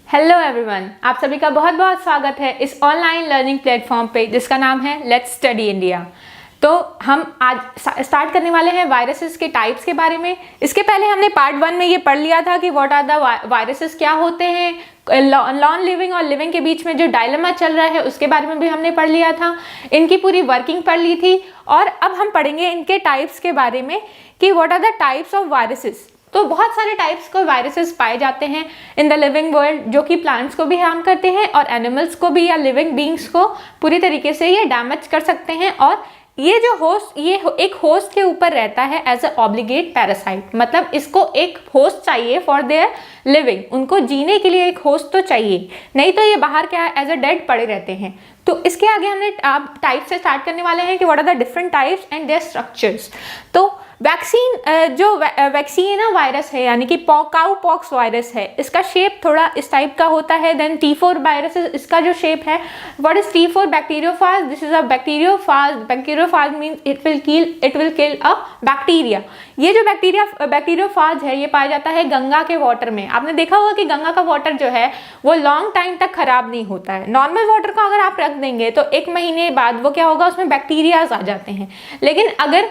Hello everyone, आप सभी का बहुत बहुत स्वागत है इस ऑनलाइन लर्निंग प्लेटफॉर्म पे जिसका नाम है लेट्स स्टडी इंडिया। तो हम आज स्टार्ट करने वाले हैं वायरसेस के टाइप्स के बारे में। इसके पहले हमने पार्ट 1 में ये पढ़ लिया था कि व्हाट आर द वायरसेस क्या होते हैं, नॉन लिविंग और लिविंग के बीच में जो डायलेमा चल रहा है उसके बारे में भी हमने पढ़ लिया था, इनकी पूरी वर्किंग पढ़ ली थी। और अब हम पढ़ेंगे इनके टाइप्स के बारे में कि what are the types of viruses. तो बहुत सारे टाइप्स को वायरसेस पाए जाते हैं इन द लिविंग वर्ल्ड, जो कि प्लांट्स को भी हार्म करते हैं और एनिमल्स को भी या लिविंग बींग्स को पूरी तरीके से ये डैमेज कर सकते हैं। और ये जो होस्ट, ये एक होस्ट के ऊपर रहता है एज अ ऑब्लिगेट पैरासाइट, मतलब इसको एक होस्ट चाहिए फॉर देयर लिविंग, उनको जीने के लिए एक होस्ट तो चाहिए, नहीं तो ये बाहर क्या है एज अ डेड पड़े रहते हैं। तो इसके आगे हमने टाइप से स्टार्ट करने वाले हैं कि what are the different types and their structures. तो वैक्सीन जो वैक्सीना वायरस है यानी कि काउ पॉक्स वायरस है, इसका शेप थोड़ा इस टाइप का होता है। देन T4 वायरस, इसका जो शेप है, what is T4 bacteriophage, this is a bacteriophage. Bacteriophage means it will kill a bacteria. ये जो बैक्टीरियोफाज है ये पाया जाता है गंगा के वाटर में। आपने देखा होगा कि गंगा का वाटर जो है वो लॉन्ग टाइम तक खराब नहीं होता है। नॉर्मल वाटर को अगर आप रख देंगे तो 1 महीने बाद वो क्या होगा, उसमें बैक्टीरियाज आ जाते हैं। लेकिन अगर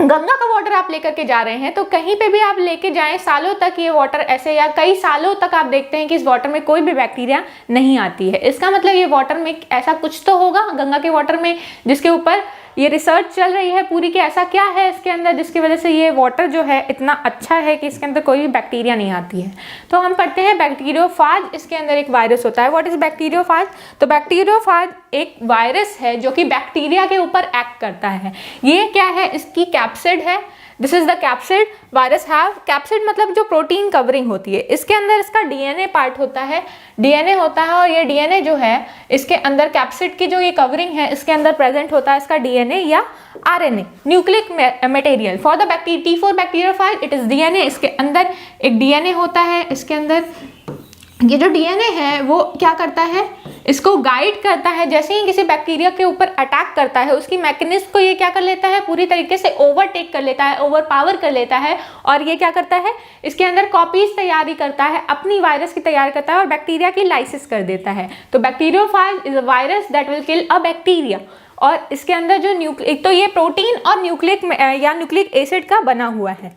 गंगा का वाटर आप लेकर के जा रहे हैं तो कहीं पे भी आप लेके जाएं, सालों तक ये वाटर ऐसे या कई सालों तक आप देखते हैं कि इस वाटर में कोई भी बैक्टीरिया नहीं आती है। इसका मतलब ये वाटर में ऐसा कुछ तो होगा, गंगा के वाटर में, जिसके ऊपर ये रिसर्च चल रही है पूरी कि ऐसा क्या है इसके अंदर जिसकी वजह से ये वाटर जो है इतना अच्छा है कि इसके अंदर कोई भी बैक्टीरिया नहीं आती है। तो हम पढ़ते हैं बैक्टीरियोफाज, इसके अंदर एक वायरस होता है। What is bacteriophage? तो बैक्टीरियोफाज एक वायरस है जो कि बैक्टीरिया के ऊपर एक्ट करता है। ये क्या है, इसकी कैप्सिड है, this is the capsid. Virus have capsid मतलब जो प्रोटीन कवरिंग होती है, इसके अंदर इसका डीएनए पार्ट होता है, डीएनए होता है। और ये डीएनए जो है इसके अंदर कैप्सिड की जो ये कवरिंग है इसके अंदर प्रेजेंट होता है इसका डीएनए या RNA, nucleic material. For the T4 bacteriophage it is DNA, इसके अंदर एक डीएनए होता है। इसके अंदर ये जो डीएनए है वो क्या करता है, इसको गाइड करता है। जैसे ही किसी बैक्टीरिया के ऊपर अटैक करता है उसकी मैकेनिज्म को ये क्या कर लेता है, पूरी तरीके से ओवरटेक कर लेता है, ओवरपावर कर लेता है। और ये क्या करता है, इसके अंदर कॉपीज तैयारी करता है, अपनी वायरस की तैयार करता है और बैक्टीरिया की लाइसिस कर देता है। तो bacteriophage is a virus that will kill a bacteria. और इसके अंदर जो एक तो ये प्रोटीन और न्यूक्लिक एसिड का बना हुआ है।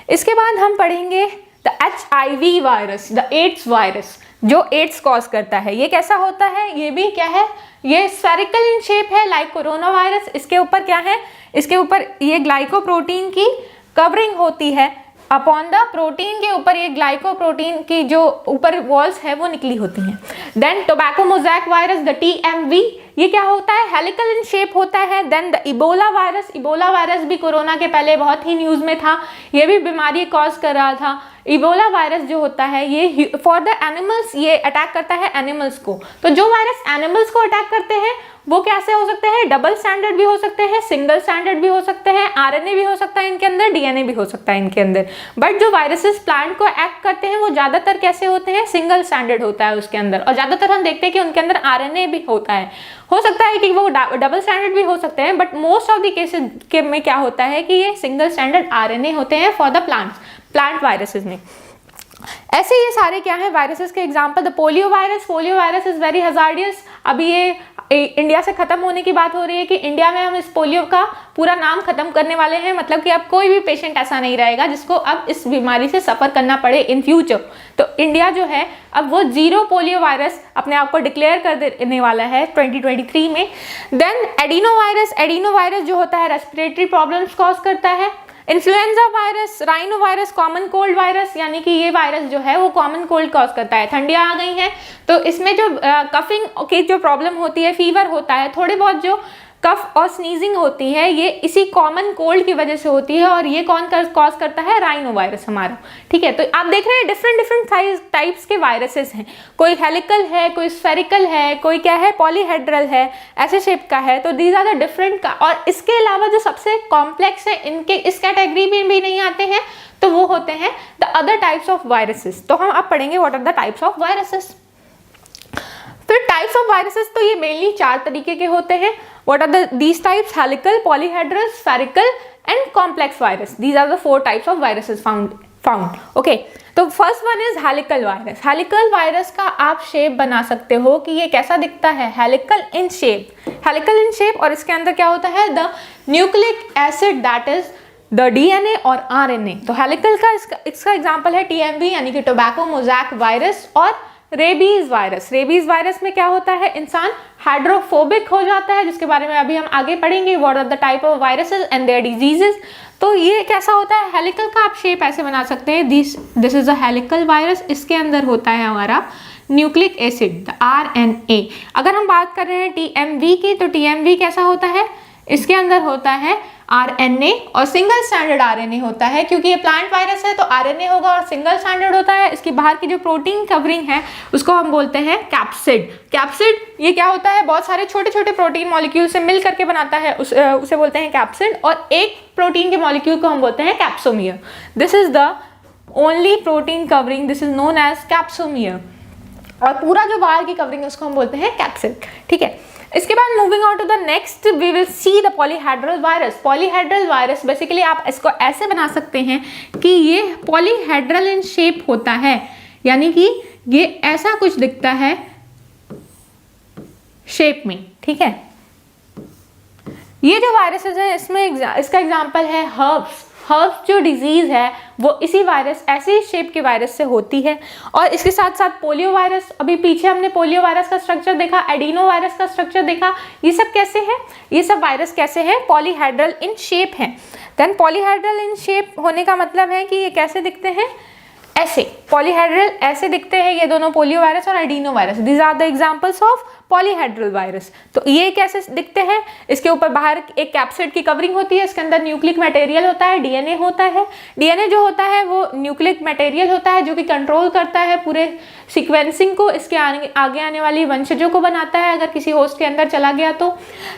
इसके बाद हम पढ़ेंगे the HIV virus, the AIDS virus, जो एड्स कॉज करता है। ये कैसा होता है, ये भी क्या है, ये स्फेरिकल इन शेप है लाइक कोरोना वायरस। इसके ऊपर क्या है, इसके ऊपर ये ग्लाइकोप्रोटीन की कवरिंग होती है। अपॉन द प्रोटीन के ऊपर ये ग्लाइकोप्रोटीन की जो ऊपर वॉल्स है वो निकली होती हैं। Then tobacco mosaic virus, the TMV, ये क्या होता है, हेलिकल इन शेप होता है। Then the Ebola virus, Ebola virus भी कोरोना के पहले बहुत ही न्यूज़ में था, ये भी बीमारी कॉज कर रहा था। इबोला वायरस जो होता है ये फॉर द एनिमल्स, ये अटैक करता है एनिमल्स को। तो जो वायरस एनिमल्स को अटैक करते हैं वो कैसे हो सकते हैं, डबल स्टैंडर्ड भी हो सकते हैं, सिंगल स्टैंडर्ड भी हो सकते हैं, आरएनए भी हो सकता है इनके अंदर, डीएनए भी हो सकता है इनके अंदर। बट जो वायरसेस प्लांट को एक्ट करते हैं वो ज़्यादातर कैसे होते हैं, सिंगल स्टैंडर्ड होता है उसके अंदर। और ज़्यादातर हम देखते हैं कि उनके अंदर आरएनए भी होता है। हो सकता है कि वो डबल स्टैंडर्ड भी हो सकते हैं, but most of the cases के में क्या होता है कि ये सिंगल स्टैंडर्ड आरएनए होते हैं फॉर द प्लांट वायरसेस में। ऐसे ये सारे क्या है वायरसेस के example. The polio virus is very hazardous. अभी ये इंडिया से खत्म होने की बात हो रही है कि इंडिया में हम इस पोलियो का पूरा नाम खत्म करने वाले हैं, मतलब कि अब कोई भी पेशेंट ऐसा नहीं रहेगा जिसको अब इस बीमारी से सफर करना पड़े इन फ्यूचर। तो इंडिया जो है अब वो 0 पोलियो वायरस अपने आप को डिक्लेयर कर देने वाला है 2023 में। देन एडिनो वायरस जो होता है रेस्पिरेटरी प्रॉब्लम्स कॉज करता है। Influenza virus, rhino virus, common cold virus, यानी कि ये वायरस जो है वो कॉमन कोल्ड कॉज करता है। ठंडियाँ आ गई हैं तो इसमें जो कफिंग की जो प्रॉब्लम होती है, फीवर होता है, थोड़ी बहुत जो कफ और स्नीजिंग होती है, ये इसी कॉमन कोल्ड की वजह से होती है। और ये कौन कॉज करता है, राइनो वायरस हमारा। ठीक है, तो आप देख रहे हैं डिफरेंट टाइप्स के वायरसेस हैं। कोई हेलिकल है, कोई स्फेरिकल है, कोई क्या है पॉलीहेड्रल है, ऐसे शेप का है। तो दीज आर द डिफरेंट का। और इसके अलावा जो सबसे कॉम्प्लेक्स है, इनके इस कैटेगरी में भी नहीं आते हैं, तो वो होते हैं the other types of viruses. तो हम अब पढ़ेंगे what are the types of viruses. फिर टाइप्स ऑफ वायरसेस तो ये मेनली 4 तरीके के होते हैं। What are these types, helical, polyhedral, spherical and complex virus. These are the 4 types of viruses found. Okay, तो first one is helical virus. Helical virus का आप शेप बना सकते हो कि ये कैसा दिखता है, helical in shape, helical in shape, और इसके अंदर क्या होता है, the nucleic acid that is the DNA और आरएनए। तो हेलिकल का इसका एग्जांपल है टीएमवी यानी कि टोबैको मोज़ैक वायरस और रेबीज वायरस। रेबीज वायरस में क्या होता है, इंसान हाइड्रोफोबिक हो जाता है, जिसके बारे में अभी हम आगे पढ़ेंगे, what are the type of viruses and their diseases. तो ये कैसा होता है, हेलिकल का आप शेप ऐसे बना सकते हैं, this is a helical virus, इसके अंदर होता है हमारा न्यूक्लिक एसिड द आरएनए। अगर हम बात कर रहे हैं टीएमवी की, तो टीएमवी कैसा होता है, इसके अंदर होता है आरएनए और सिंगल स्टैंडर्ड आरएनए होता है, क्योंकि ये प्लांट वायरस है तो आरएनए होगा और सिंगल स्टैंडर्ड होता है। इसकी बाहर की जो प्रोटीन कवरिंग है उसको हम बोलते हैं कैप्सिड। कैप्सिड ये क्या होता है, बहुत सारे छोटे छोटे प्रोटीन मॉलिक्यूल से मिल करके बनाता है, उसे बोलते हैं कैप्सिड, और एक प्रोटीन के मॉलिक्यूल को हम बोलते हैं capsomere. This is the only protein covering, this is known as capsomere, और पूरा जो बाहर की कवरिंग है उसको हम बोलते हैं कैप्सिड। ठीक है, इसके बाद moving on to the next we will see the polyhedral virus. Polyhedral virus basically आप इसको ऐसे बना सकते हैं कि ये पॉलीहेड्रल इन शेप होता है, यानी कि ये ऐसा कुछ दिखता है शेप में। ठीक है, ये जो वायरसेस है इसमें इसका एग्जांपल है हर्ब्स। हर्ब्स जो डिजीज है वो इसी वायरस, ऐसे शेप के वायरस से होती है। और इसके साथ साथ पोलियो वायरस, अभी पीछे हमने पोलियो वायरस का स्ट्रक्चर देखा, एडिनो वायरस का स्ट्रक्चर देखा, ये सब कैसे है, ये सब वायरस कैसे है, पॉलीहेड्रल इन शेप है। देन पॉलीहेड्रल इन शेप होने का मतलब है कि ये कैसे दिखते हैं, ऐसे पॉलीहेड्रल ऐसे दिखते हैं, ये दोनों पोलियो वायरस और adeno virus, these are the examples of polyhedral virus. तो ये कैसे दिखते हैं, इसके ऊपर बाहर एक कैप्सिड की कवरिंग होती है, इसके अंदर न्यूक्लिक मटेरियल होता है, डीएनए होता है। डीएनए जो होता है वो न्यूक्लिक मटेरियल होता है जो कि कंट्रोल करता है पूरे सीक्वेंसिंग को, इसके आगे आने वाली वंशजों को बनाता है अगर किसी होस्ट के अंदर चला गया तो।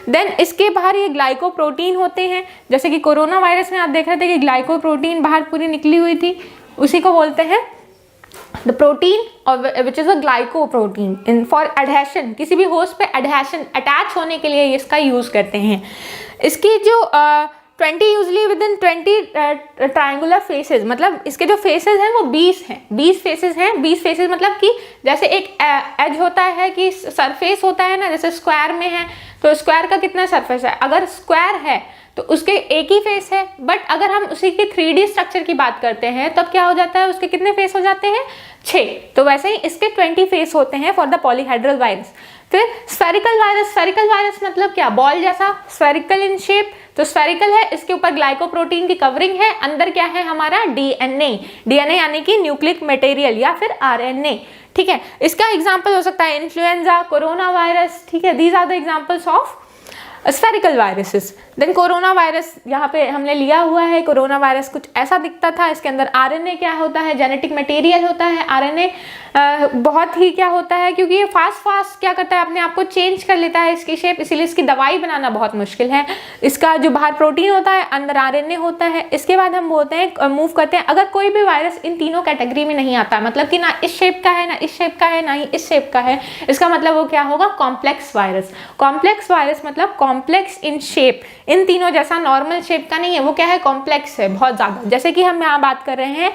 देन इसके बाहर ये ग्लाइकोप्रोटीन होते हैं, जैसे कि कोरोना वायरस में आप देख रहे थे कि ग्लाइकोप्रोटीन बाहर पूरी निकली हुई थी, उसी को बोलते हैं द प्रोटीन और which is a glycoprotein in for adhesion. किसी भी होस्ट पे एडहेशन अटैच होने के लिए इसका यूज करते हैं। इसकी जो 20 usually with in 20 triangular faces, मतलब इसके जो फेसेस हैं वो 20 हैं, 20 फेसेस हैं। 20 फेसेस मतलब कि जैसे एक एज होता है कि सरफेस होता है ना, जैसे स्क्वायर में है तो स्क्वायर का कितना सरफेस है, अगर स्क्वायर है तो उसके एक ही फेस है, बट अगर हम उसी के 3D स्ट्रक्चर की बात करते हैं तब क्या हो जाता है, उसके कितने फेस हो जाते हैं, 6। तो वैसे ही इसके 20 फेस होते हैं फॉर द पॉलीहेड्रल वायरस। फिर स्फेरिकल वायरस, स्फेरिकल वायरस मतलब क्या, बॉल जैसा, स्फेरिकल इन शेप, तो स्फेरिकल है, इसके ऊपर ग्लाइकोप्रोटीन की कवरिंग है, अंदर क्या है हमारा डीएनए, डीएनए यानी कि न्यूक्लिक मटेरियल या फिर आरएनए। ठीक है, इसका एग्जांपल हो सकता है इन्फ्लुएंजा, कोरोना वायरस। ठीक है, these are the examples of spherical viruses. Then corona virus यहाँ पे हमने लिया हुआ है, कोरोना वायरस कुछ ऐसा दिखता था, इसके अंदर आरएनए क्या होता है, जेनेटिक मटेरियल होता है। आरएनए बहुत ही क्या होता है, क्योंकि ये फास्ट क्या करता है, अपने आप को चेंज कर लेता है इसकी शेप, इसीलिए इसकी दवाई बनाना बहुत मुश्किल है। इसका जो बाहर प्रोटीन होता है, अंदर आरएनए होता है। इसके बाद हम बोलते हैं, मूव करते हैं, अगर कोई भी वायरस इन तीनों कैटेगरी में नहीं आता, मतलब कि ना इस शेप का है, ना इस शेप का है, ना ही इस शेप का है, इसका मतलब वो क्या होगा, कॉम्प्लेक्स वायरस। कॉम्प्लेक्स वायरस मतलब कॉम्प्लेक्स इन शेप, इन तीनों जैसा नॉर्मल शेप का नहीं है, वो क्या है, कॉम्प्लेक्स है बहुत ज्यादा। जैसे कि हम यहाँ बात कर रहे हैं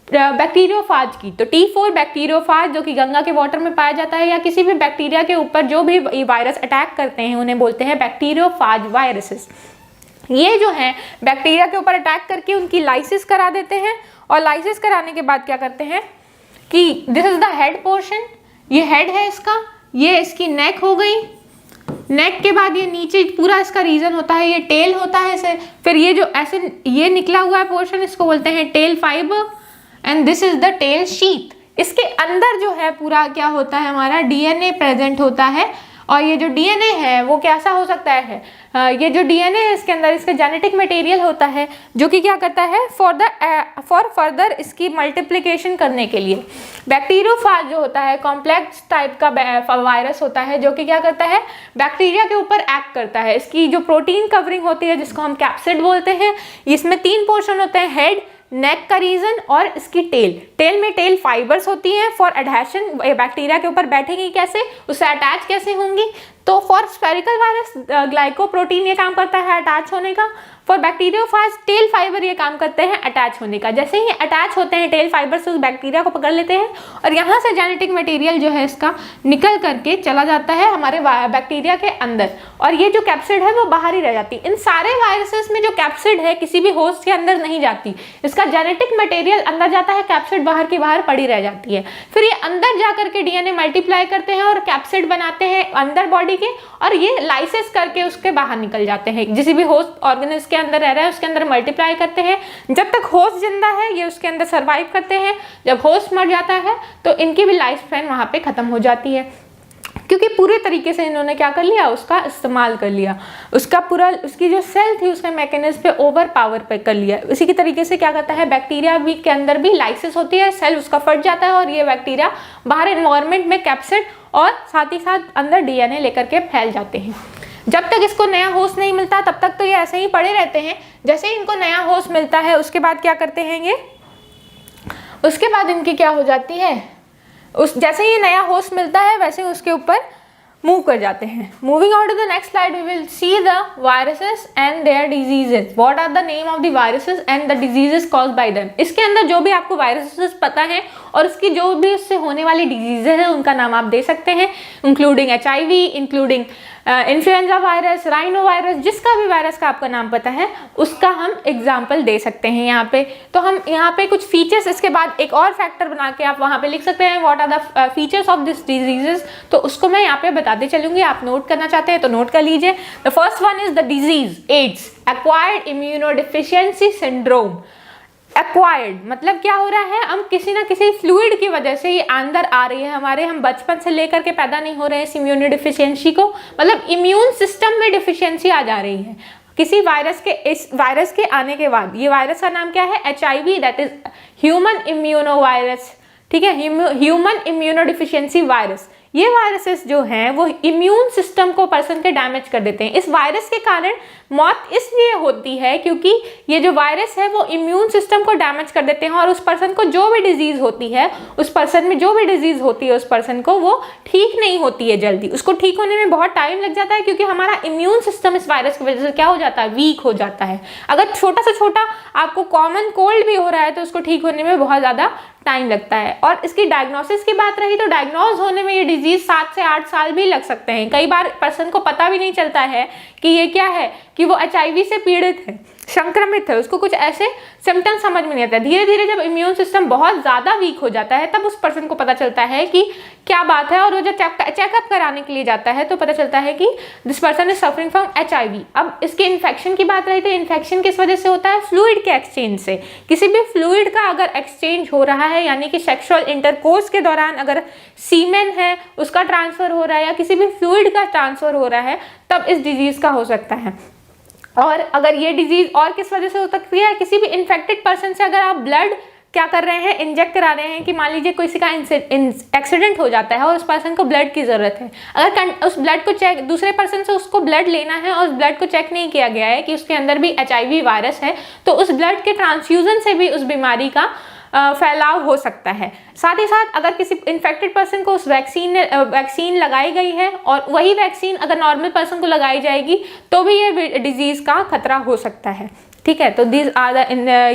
बैक्टीरियोफाज की, तो T4 बैक्टीरियोफाज जो कि गंगा के वाटर में पाया जाता है, या किसी भी बैक्टीरिया के ऊपर जो भी वायरस अटैक करते हैं उन्हें बोलते हैं बैक्टीरियोफाज वायरसेस। ये जो है बैक्टीरिया के ऊपर अटैक करके उनकी लाइसिस करा देते हैं, और लाइसिस कराने के बाद क्या करते हैं कि this is the head portion, ये हेड है इसका, ये इसकी नेक हो गई, नेक के बाद ये नीचे पूरा इसका रीजन होता है, ये टेल होता है इसे, फिर ये जो ऐसे ये निकला हुआ है पोर्शन, इसको बोलते हैं tail fibre, and this is the tail sheath. इसके अंदर जो है पूरा क्या होता है, हमारा डीएनए प्रेजेंट होता है, और ये जो डीएनए है वो कैसा हो सकता है, ये जो डीएनए है इसके अंदर इसका जेनेटिक मटेरियल होता है जो कि क्या करता है, फॉर फर्दर इसकी मल्टीप्लिकेशन करने के लिए। बैक्टीरियोफाज जो होता है कॉम्प्लेक्स टाइप का वायरस होता है जो कि क्या करता है, बैक्टीरिया के ऊपर एक्ट करता है। इसकी जो प्रोटीन कवरिंग होती है जिसको हम कैप्सिड बोलते हैं, इसमें 3 पोर्शन होते हैं, हेड, नेक का रीजन और इसकी टेल में टेल फाइबर्स होती हैं फॉर एडहेशन, बैक्टीरिया के ऊपर बैठेंगी कैसे, उससे अटैच कैसे होंगी, तो फॉर स्फेरिकल वायरस ग्लाइकोप्रोटीन ये काम करता है अटैच होने का, फॉर बैक्टीरियोफाज टेल फाइबर ये काम करते हैं अटैच होने का। जैसे ही अटैच होते हैं टेल फाइबर से उस बैक्टीरिया को पकड़ लेते हैं और यहाँ से जेनेटिक मटेरियल जो है इसका निकल करके चला जाता है हमारे बैक्टीरिया के अंदर, और ये जो कैप्सिड है वो बाहर ही रह जाती है। इन सारे वायरसेस में जो कैप्सिड है किसी भी होस्ट के अंदर नहीं जाती, इसका जेनेटिक मटेरियल अंदर जाता है, कैप्सिड बाहर की बाहर पड़ी रह जाती है। फिर ये अंदर जा करके डीएनए मल्टीप्लाई करते हैं और कैप्सिड बनाते हैं अंदर बॉडी के, और ये लाइसिस करके उसके बाहर निकल जाते हैं। जिस भी होस्ट ऑर्गेनिज्म के अंदर रह रहा है उसके अंदर मल्टीप्लाई करते हैं। जब तक होस्ट जिंदा है ये उसके अंदर सर्वाइव करते हैं। जब होस्ट मर जाता है तो इनकी भी लाइफ स्पैन वहाँ पे खत्म हो जाती है, क्योंकि पूरे तरीके से इन्होंने क्या कर लिया, उसका इस्तेमाल कर लिया, उसका पूरा उसकी जो सेल थी उसके मैकेनिज्म पे ओवर पावर पे कर लिया। इसी की तरीके से क्या करता है बैक्टीरिया भी के अंदर भी लाइसिस होती है, सेल उसका फट जाता है और ये बैक्टीरिया बाहर एनवायरनमेंट में कैप्सिड और साथ ही साथ अंदर डीएनए लेकर के फैल जाते हैं। जब तक इसको नया होस्ट नहीं मिलता तब तक तो ये ऐसे ही पड़े रहते हैं। जैसे ही इनको नया होस्ट मिलता है उसके बाद क्या करते हैं ये, उसके बाद इनकी क्या हो जाती है, उस जैसे ही नया होस्ट मिलता है वैसे उसके ऊपर मूव कर जाते हैं। Moving on to the next slide we will see the viruses and their diseases. What are the name of the viruses and the diseases caused by them. इसके अंदर जो भी आपको वायरसेस पता है और उसकी जो भी उससे होने वाली डिजीजेस है उनका नाम आप दे सकते हैं, including HIV, including influenza virus, rhino virus, जिसका भी वायरस का आपका नाम पता है उसका हम एग्जाम्पल दे सकते हैं यहाँ पे। तो हम यहाँ पे कुछ फीचर्स, इसके बाद एक और फैक्टर बना के आप वहाँ पे लिख सकते हैं what are the features of this diseases. तो उसको मैं यहाँ पे बताते चलूंगी, आप नोट करना चाहते हैं तो नोट कर लीजिए। The first one is the disease AIDS, acquired immunodeficiency syndrome. Acquired मतलब क्या हो रहा है, हम किसी ना किसी फ्लूइड की वजह से ये अंदर आ रही है हमारे, हम बचपन से लेकर के पैदा नहीं हो रहे हैं इस इम्यूनो डिफिशियंसी को, मतलब इम्यून सिस्टम में डिफिशियंसी आ जा रही है किसी वायरस के। इस वायरस के आने के बाद, ये वायरस का नाम क्या है, HIV, that is human immuno virus, ठीक है, ह्यूमन इम्यूनो डिफिशियंसी वायरस। ये वायरसेस जो हैं वो इम्यून सिस्टम को पर्सन के डैमेज कर देते हैं। इस वायरस के कारण मौत इसलिए होती है क्योंकि ये जो वायरस है वो इम्यून सिस्टम को डैमेज कर देते हैं और उस पर्सन को जो भी डिजीज होती है, उस पर्सन में जो भी डिजीज होती है उस पर्सन को वो ठीक नहीं होती है जल्दी, उसको ठीक होने में बहुत टाइम लग जाता है क्योंकि हमारा इम्यून सिस्टम इस वायरस की वजह से क्या हो जाता है, वीक हो जाता है। अगर छोटा से छोटा आपको कॉमन कोल्ड भी हो रहा है तो उसको ठीक होने में बहुत ज़्यादा टाइम लगता है। और इसकी डायग्नोसिस की बात रही तो डायग्नोज होने में ये डिजीज 7 से 8 साल भी लग सकते हैं। कई बार पर्सन को पता भी नहीं चलता है कि ये क्या है, कि वो HIV से पीड़ित है, संक्रमित है, उसको कुछ ऐसे सिम्टम्स समझ में नहीं आता। धीरे धीरे जब इम्यून सिस्टम बहुत ज़्यादा वीक हो जाता है तब उस पर्सन को पता चलता है कि क्या बात है, और वो जब चेकअप कराने के लिए जाता है तो पता चलता है कि this person is suffering from HIV। अब इसके इन्फेक्शन की बात रही तो इन्फेक्शन किस वजह से होता है, फ्लूइड के एक्सचेंज से। किसी भी फ्लूइड का अगर एक्सचेंज हो रहा है, यानी कि सेक्सुअल इंटरकोर्स के दौरान अगर सीमेन है उसका ट्रांसफर हो रहा है या किसी भी फ्लूइड का ट्रांसफर हो रहा है तब इस डिजीज का हो सकता है। और अगर ये डिजीज और किस वजह से हो सकती है, किसी भी इन्फेक्टेड पर्सन से अगर आप ब्लड क्या कर रहे हैं, इंजेक्ट करा रहे हैं, कि मान लीजिए किसी का एक्सीडेंट हो जाता है और उस पर्सन को ब्लड की ज़रूरत है, अगर उस ब्लड को चेक, दूसरे पर्सन से उसको ब्लड लेना है और उस ब्लड को चेक नहीं किया गया है कि उसके अंदर भी HIV वायरस है, तो उस ब्लड के ट्रांसफ्यूजन से भी उस बीमारी का फैलाव हो सकता है। साथ ही साथ अगर किसी इन्फेक्टेड पर्सन को उस वैक्सीन लगाई गई है और वही वैक्सीन अगर नॉर्मल पर्सन को लगाई जाएगी तो भी ये डिजीज़ का खतरा हो सकता है। ठीक है, तो दीज आर द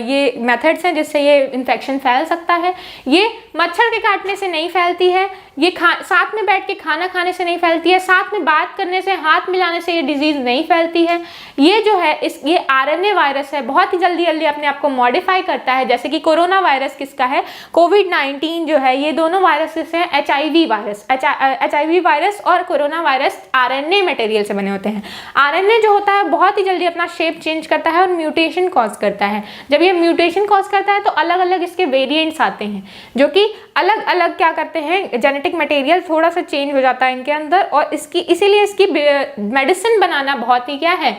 ये मेथड्स हैं जिससे ये इन्फेक्शन फैल सकता है। ये मच्छर के काटने से नहीं फैलती है, ये साथ में बैठ के खाना खाने से नहीं फैलती है, साथ में बात करने से, हाथ मिलाने से ये डिजीज़ नहीं फैलती है। ये जो है ये RNA वायरस है, बहुत ही जल्दी अपने आप को मॉडिफाई करता है। जैसे कि कोरोना वायरस किसका है, COVID-19 जो है, ये दोनों वायरसेस हैं HIV वायरस। HIV वायरस और कोरोना वायरस RNA मटेरियल से बने होते हैं। RNA जो होता है बहुत ही जल्दी अपना शेप चेंज करता है और म्यूटेशन कॉज करता है। जब ये म्यूटेशन कॉज करता है तो अलग अलग इसके वेरिएंट्स आते हैं जो कि अलग अलग क्या करते हैं, जेनेटिक मटेरियल थोड़ा सा चेंज हो जाता है इनके अंदर, और इसीलिए इसकी मेडिसिन बनाना बहुत ही क्या है,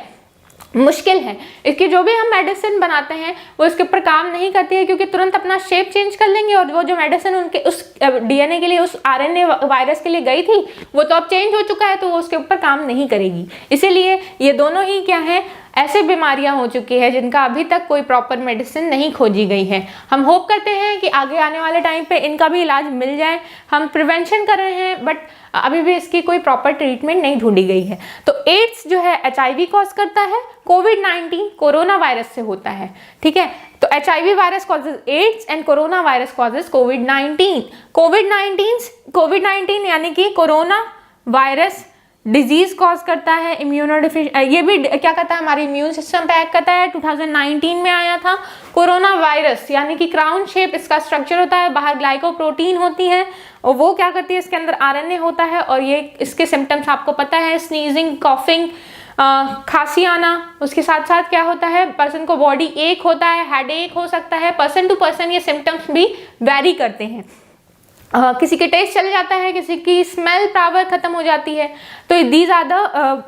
मुश्किल है। इसकी जो भी हम मेडिसिन बनाते हैं वो इसके ऊपर काम नहीं करती है क्योंकि तुरंत अपना शेप चेंज कर लेंगे और वो जो मेडिसिन उनके उस DNA के लिए, उस RNA वायरस के लिए गई थी वो तो अब चेंज हो चुका है तो वो उसके ऊपर काम नहीं करेगी। इसीलिए ये दोनों ही क्या है, ऐसे बीमारियां हो चुकी है जिनका अभी तक कोई प्रॉपर मेडिसिन नहीं खोजी गई है। हम होप करते हैं कि आगे आने वाले टाइम पे इनका भी इलाज मिल जाए। हम प्रिवेंशन कर रहे हैं बट अभी भी इसकी कोई प्रॉपर ट्रीटमेंट नहीं ढूंढी गई है। तो एड्स जो है HIV कॉज करता है, कोविड-19 कोरोना वायरस से होता है, ठीक है। तो HIV virus causes ads and corona virus causes कोविड-19। कोविड-19 यानी कि कोरोना वायरस डिजीज कॉज करता है ये भी क्या करता है, हमारे इम्यून सिस्टम पे एक्ट करता है। 2019 में आया था कोरोना वायरस, यानी कि क्राउन शेप इसका स्ट्रक्चर होता है, बाहर ग्लाइकोप्रोटीन होती है और वो क्या करती है, इसके अंदर RNA होता है और ये इसके सिम्टम्स आपको पता है, स्नीजिंग, कॉफिंग, खांसी आना। उसके साथ साथ क्या होता है, पर्सन को बॉडी एक होता है, हेड एक हो सकता है। पर्सन टू पर्सन ये सिम्टम्स भी वेरी करते हैं। किसी के टेस्ट चले जाता है, किसी की स्मेल पावर खत्म हो जाती है। तो these are the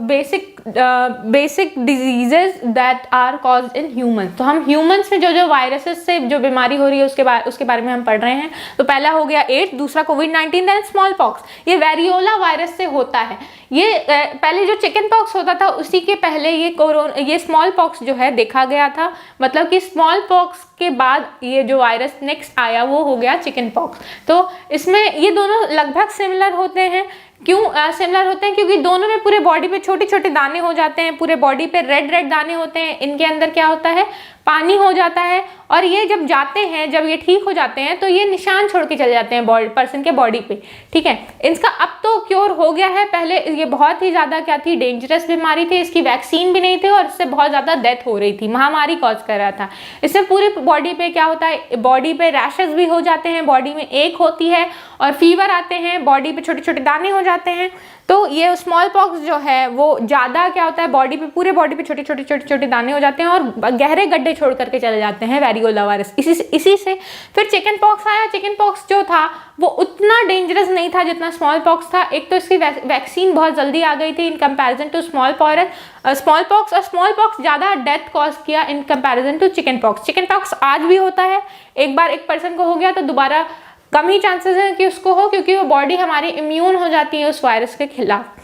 basic diseases that are caused in human. तो हम ह्यूमन्स में जो वायरसेस से जो बीमारी हो रही है उसके बारे में हम पढ़ रहे हैं। तो पहला हो गया एड्स, दूसरा कोविड-19, देन स्मॉल पॉक्स। ये वेरियोला वायरस से होता है। ये पहले जो चिकन पॉक्स होता था उसी के पहले ये स्मॉल पॉक्स जो है देखा गया था। मतलब कि स्मॉल पॉक्स के बाद ये जो वायरस नेक्स्ट आया वो हो गया चिकन पॉक्स। तो इसमें ये दोनों लगभग सिमिलर होते हैं। क्यों सिमिलर होते हैं? क्योंकि दोनों में पूरे बॉडी पे छोटे छोटे दाने हो जाते हैं, पूरे बॉडी पे रेड रेड दाने होते हैं। इनके अंदर क्या होता है, पानी हो जाता है और ये जब जाते हैं, जब ये ठीक हो जाते हैं तो ये निशान छोड़ के चले जाते हैं पर्सन के बॉडी पे, ठीक है। इसका अब तो क्योर हो गया है। पहले ये बहुत ही ज़्यादा क्या थी, डेंजरस बीमारी थी, इसकी वैक्सीन भी नहीं थी और इससे बहुत ज़्यादा डेथ हो रही थी, महामारी कॉज कर रहा था। इससे पूरे बॉडी पे क्या होता है, बॉडी पे रैशेस भी हो जाते हैं, बॉडी में एक होती है और फीवर आते हैं, बॉडी पे छोटे छोटे दाने हो जाते हैं। तो ये स्मॉल पॉक्स जो है वो ज़्यादा क्या होता है, बॉडी पे पूरे बॉडी पे छोटे छोटे दाने हो जाते हैं और गहरे गड्ढे छोड़ करके चले जाते हैं, वेरियोला वायरस। इसी से फिर चिकन पॉक्स आया। चिकन पॉक्स जो था वो उतना डेंजरस नहीं था जितना स्मॉल पॉक्स था। एक तो इसकी वैक्सीन बहुत जल्दी आ गई थी in comparison to smallpox, और स्मॉल पॉक्स ज़्यादा डेथ कॉज किया in comparison to chickenpox. Chickenpox आज भी होता है, एक बार एक पर्सन को हो गया तो दोबारा कम ही चांसेस हैं कि उसको हो, क्योंकि वो बॉडी हमारी इम्यून हो जाती है उस वायरस के खिलाफ।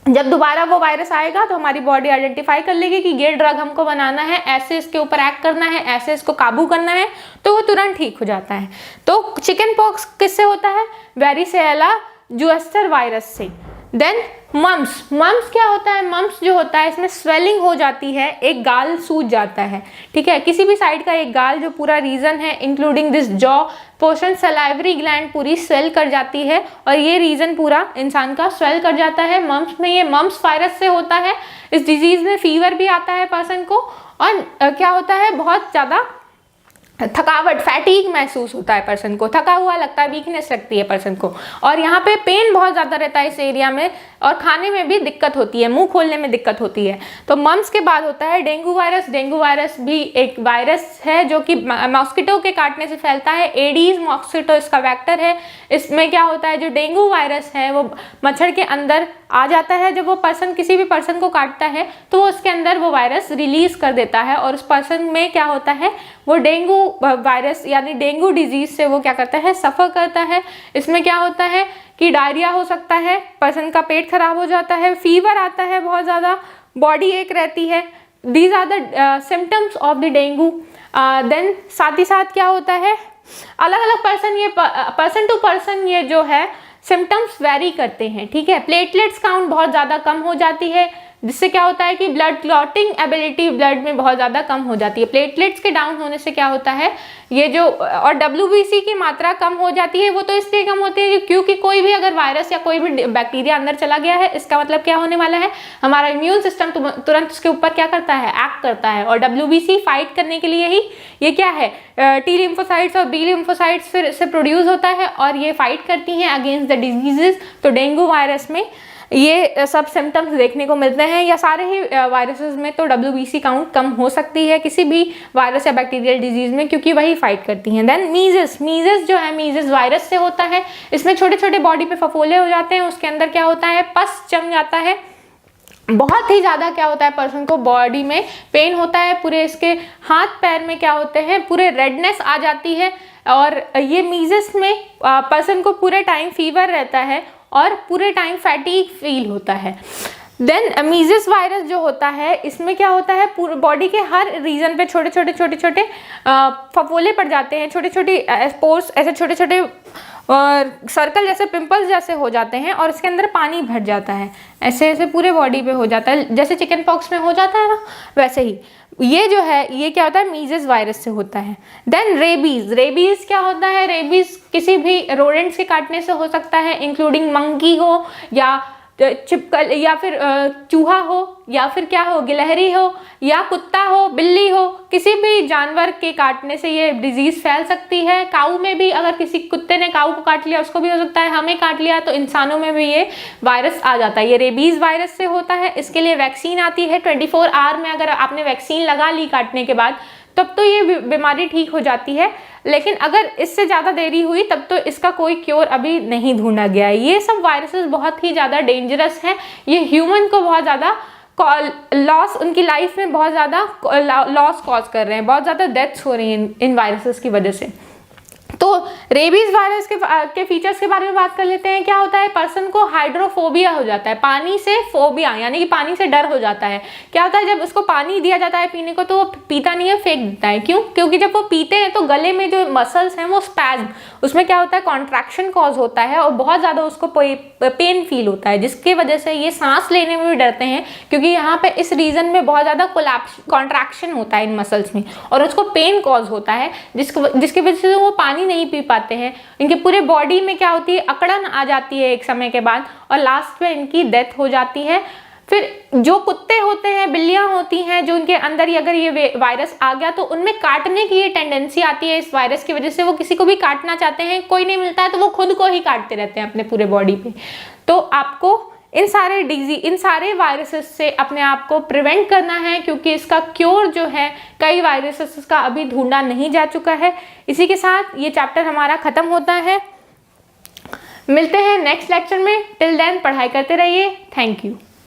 जब दोबारा वो वायरस आएगा तो हमारी बॉडी आइडेंटिफाई कर लेगी कि ये ड्रग हमको बनाना है, ऐसे इसके ऊपर एक्ट करना है, ऐसे इसको काबू करना है, तो वो तुरंत ठीक हो जाता है। तो चिकन पॉक्स किससे होता है, वेरिसेला ज़ुस्टर वायरस से। देन मम्स क्या होता है, मम्स जो होता है इसमें स्वेलिंग हो जाती है, एक गाल सूज जाता है, ठीक है, किसी भी साइड का एक गाल, जो पूरा रीजन है including this jaw portion, salivary gland पूरी स्वेल कर जाती है और ये रीजन पूरा इंसान का स्वेल कर जाता है मम्स में। ये मम्स वायरस से होता है। इस डिजीज में फीवर भी आता है पर्सन को और क्या होता है, बहुत ज़्यादा थकावट, फैटीग महसूस होता है पर्सन को, थका हुआ लगता है, वीकनेस लगती है पर्सन को और यहाँ पे पेन बहुत ज़्यादा रहता है इस एरिया में और खाने में भी दिक्कत होती है, मुंह खोलने में दिक्कत होती है। तो मम्स के बाद होता है डेंगू वायरस। डेंगू वायरस भी एक वायरस है जो कि मॉस्किटो के काटने से फैलता है। एडीज मॉस्किटो इसका वेक्टर है। इसमें क्या होता है, जो डेंगू वायरस है वो मच्छर के अंदर आ जाता है। जब वो पर्सन किसी भी पर्सन को काटता है तो वो उसके अंदर वो वायरस रिलीज कर देता है और उस पर्सन में क्या होता है, वो डेंगू वायरस यानी डेंगू डिजीज से वो क्या करता है, सफ़र करता है। इसमें क्या होता है कि डायरिया हो सकता है, पर्सन का पेट खराब हो जाता है, फीवर आता है बहुत ज़्यादा, बॉडी एक रहती है। These are the symptoms of the dengue. Then साथ ही साथ क्या होता है, अलग अलग पर्सन टू पर्सन ये जो है सिम्टम्स वेरी करते हैं, ठीक है। प्लेटलेट्स काउंट बहुत ज़्यादा कम हो जाती है, जिससे क्या होता है कि ब्लड क्लॉटिंग एबिलिटी ब्लड में बहुत ज़्यादा कम हो जाती है। प्लेटलेट्स के डाउन होने से क्या होता है, ये जो और WBC की मात्रा कम हो जाती है। वो तो इसलिए कम होती है क्योंकि कोई भी अगर वायरस या कोई भी बैक्टीरिया अंदर चला गया है, इसका मतलब क्या होने वाला है, हमारा इम्यून सिस्टम तुरंत उसके ऊपर क्या करता है, एक्ट करता है। और WBC फाइट करने के लिए ही ये क्या है, T लिम्फोसाइट्स और B लिम्फोसाइट्स फिर से प्रोड्यूस होता है और ये फाइट करती हैं अगेंस्ट द डिजीजेस। तो डेंगू वायरस में ये सब सिम्टम्स देखने को मिलते हैं, या सारे ही वायरसेस में तो WBC काउंट कम हो सकती है किसी भी वायरस या बैक्टीरियल डिजीज में, क्योंकि वही फाइट करती हैं। देन मीजल्स जो है, मीजल्स वायरस से होता है। इसमें छोटे छोटे बॉडी पे फफोले हो जाते हैं, उसके अंदर क्या होता है, पस जम जाता है, बहुत ही ज़्यादा क्या होता है, पर्सन को बॉडी में पेन होता है, पूरे इसके हाथ पैर में क्या होते हैं, पूरे रेडनेस आ जाती है। और ये मीजल्स में पर्सन को पूरे टाइम फीवर रहता है और पूरे टाइम फैटीग फील होता है। देन मीजल्स वायरस जो होता है, इसमें क्या होता है, पूरे बॉडी के हर रीजन पे छोटे छोटे फफोले पड़ जाते हैं, छोटे छोटे पोर्स, ऐसे छोटे छोटे सर्कल जैसे पिंपल्स जैसे हो जाते हैं और इसके अंदर पानी भर जाता है, ऐसे ऐसे पूरे बॉडी पे हो जाता है, जैसे चिकन पॉक्स में हो जाता है ना, वैसे ही ये जो है ये क्या होता है, मीजल्स वायरस से होता है। देन रेबीज, रेबीज क्या होता है, रेबीज किसी भी रोडेंट्स के काटने से हो सकता है, इंक्लूडिंग मंकी हो या छिपकल या फिर चूहा हो या फिर क्या हो, गिलहरी हो या कुत्ता हो, बिल्ली हो, किसी भी जानवर के काटने से ये डिजीज फैल सकती है। काऊ में भी अगर किसी कुत्ते ने काऊ को काट लिया उसको भी हो सकता है, हमें काट लिया तो इंसानों में भी ये वायरस आ जाता है। ये रेबीज वायरस से होता है, इसके लिए वैक्सीन आती है 24 आवर में। अगर आपने वैक्सीन लगा ली काटने के बाद तब तो ये बीमारी ठीक हो जाती है, लेकिन अगर इससे ज़्यादा देरी हुई तब तो इसका कोई क्योर अभी नहीं ढूंढा गया है। ये सब वायरसेस बहुत ही ज़्यादा डेंजरस हैं, ये ह्यूमन को बहुत ज़्यादा लॉस, उनकी लाइफ में बहुत ज़्यादा लॉस कॉज कर रहे हैं, बहुत ज़्यादा डेथ्स हो रही हैं इन वायरसेस की वजह से। तो रेबीज वायरस के फीचर्स के बारे में बात कर लेते हैं। क्या होता है, पर्सन को हाइड्रोफोबिया हो जाता है, पानी से फोबिया यानी कि पानी से डर हो जाता है। क्या होता है, जब उसको पानी दिया जाता है पीने को तो वो पीता नहीं है, फेंक देता है। क्यों? क्योंकि जब वो पीते हैं तो गले में जो मसल्स हैं वो स्पैज्म, उसमें क्या होता है, कॉन्ट्रैक्शन कॉज होता है और बहुत ज़्यादा उसको पेन फील होता है, जिसकी वजह से ये सांस लेने में भी डरते हैं, क्योंकि यहाँ पे इस रीजन में बहुत ज़्यादा कॉन्ट्रैक्शन होता है इन मसल्स में और उसको पेन कॉज होता है, जिसकी वजह से वो पानी नहीं पी पाते हैं। इनके पूरे बॉडी में क्या होती है, अकड़न आ जाती है एक समय के बाद और लास्ट में इनकी डेथ हो जाती है। फिर जो कुत्ते होते हैं, बिल्लियां होती हैं, जो उनके अंदर अगर ये वायरस आ गया तो उनमें काटने की ये टेंडेंसी आती है। इस वायरस की वजह से वो किसी को भी काटना चाहते हैं, कोई नहीं मिलता है तो वो खुद को ही काटते रहते हैं अपने पूरे बॉडी पे। तो आपको इन सारे वायरसेस से अपने आप को प्रिवेंट करना है, क्योंकि इसका क्योर जो है कई वायरसेस का अभी ढूंढा नहीं जा चुका है। इसी के साथ ये चैप्टर हमारा खत्म होता है। मिलते हैं नेक्स्ट लेक्चर में, टिल देन पढ़ाई करते रहिए। Thank you.